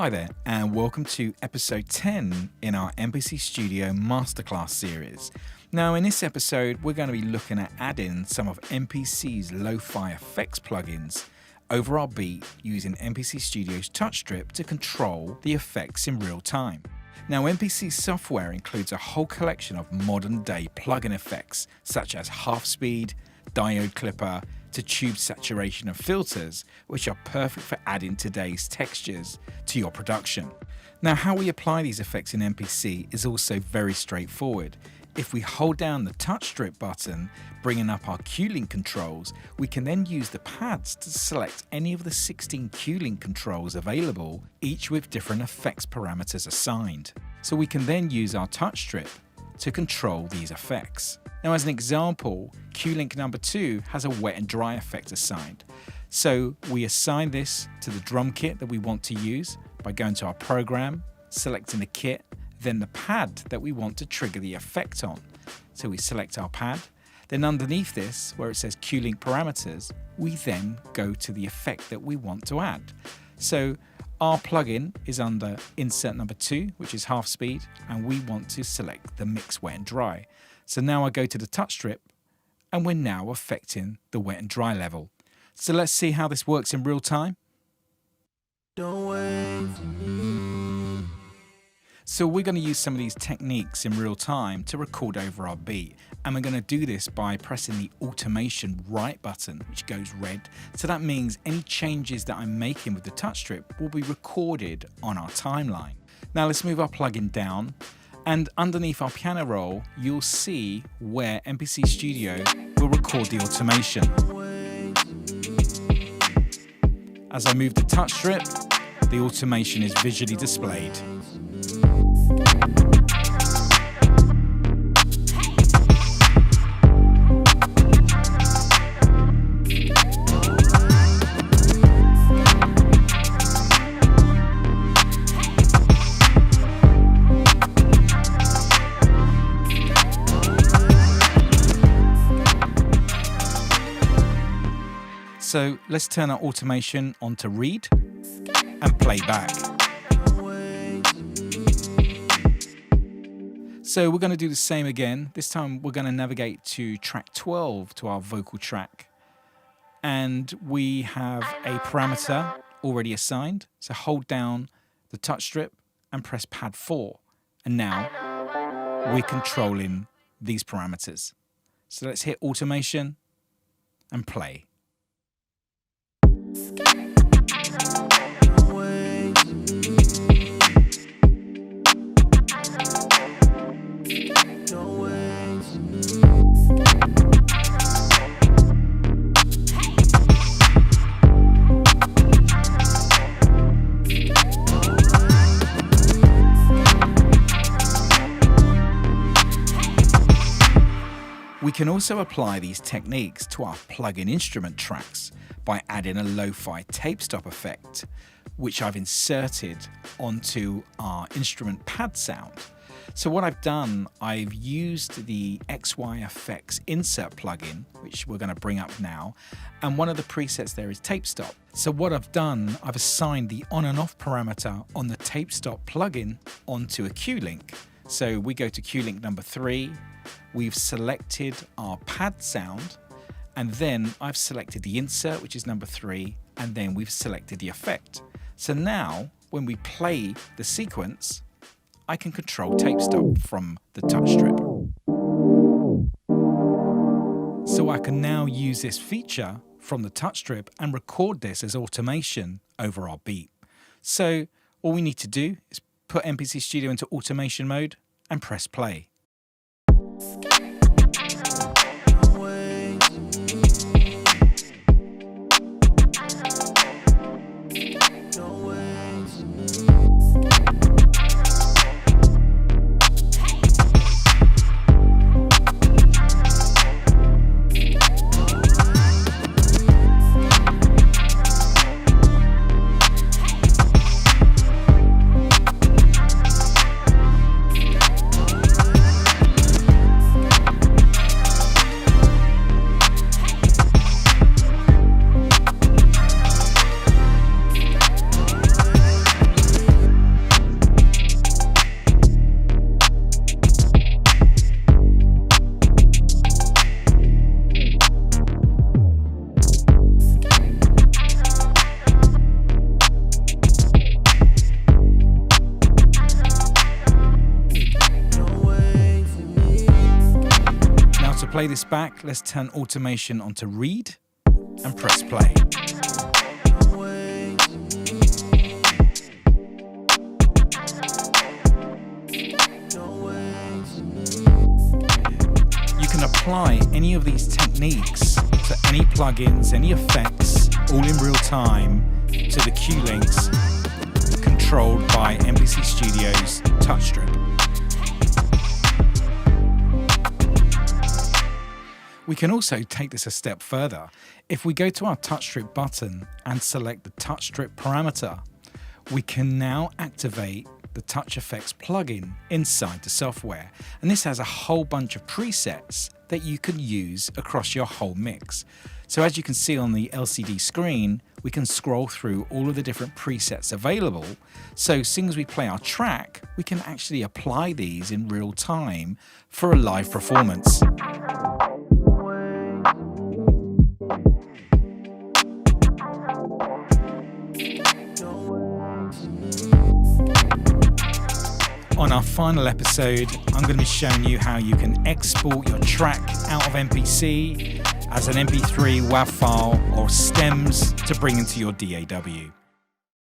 Hi there, and welcome to episode 10 in our MPC Studio Masterclass series. Now, in this episode, we're going to be looking at adding some of MPC's Lo Fi effects plugins over our beat using MPC Studio's touch strip to control the effects in real time. Now, MPC software includes a whole collection of modern-day plugin effects such as half speed, diode clipper, to tube saturation and filters, which are perfect for adding today's textures to your production. Now, how we apply these effects in MPC is also very straightforward. If we hold down the touch strip button, bringing up our Q-Link controls, we can then use the pads to select any of the 16 Q-Link controls available, each with different effects parameters assigned. So we can then use our touch strip to control these effects. Now, as an example, Q-Link number 2 has a wet and dry effect assigned. So we assign this to the drum kit that we want to use by going to our program, selecting the kit, then the pad that we want to trigger the effect on. So we select our pad, then underneath this, where it says Q-Link parameters, we then go to the effect that we want to add. So our plugin is under insert number 2, which is half speed, and we want to select the mix wet and dry. So now I go to the touch strip, and we're now affecting the wet and dry level. So let's see how this works in real time. Don't wait for me. So we're going to use some of these techniques in real time to record over our beat, and we're going to do this by pressing the automation right button, which goes red. So that means any changes that I'm making with the touch strip will be recorded on our timeline. Now let's move our plugin down, and underneath our piano roll you'll see where MPC Studio will record the automation. As I move the touch strip, the automation is visually displayed. So let's turn our automation on to read and play back. So we're going to do the same again. This time we're going to navigate to track 12 to our vocal track. And we have a parameter already assigned. So hold down the touch strip and press pad 4. And now we're controlling these parameters. So let's hit automation and play. We can also apply these techniques to our plugin instrument tracks by adding a lo-fi tape stop effect, which I've inserted onto our instrument pad sound. So what I've done, I've used the XY Effects insert plugin, which we're going to bring up now, and one of the presets there is tape stop. So what I've done, I've assigned the on and off parameter on the tape stop plugin onto a Q-Link. So we go to Q-Link number 3, we've selected our pad sound, and then I've selected the insert, which is number 3, and then we've selected the effect. So now, when we play the sequence, I can control tape stop from the touch strip. So I can now use this feature from the touch strip and record this as automation over our beat. So all we need to do is put MPC Studio into automation mode and press play. To play this back, let's turn automation onto read and press play. You can apply any of these techniques to any plugins, any effects, all in real time to the cue links controlled by MPC Studio's touch strip. We can also take this a step further. If we go to our touch strip button and select the touch strip parameter, we can now activate the Touch Effects plugin inside the software. And this has a whole bunch of presets that you can use across your whole mix. So as you can see on the LCD screen, we can scroll through all of the different presets available. So as soon as we play our track, we can actually apply these in real time for a live performance. On our final episode, I'm going to be showing you how you can export your track out of MPC as an MP3 WAV file or stems to bring into your DAW.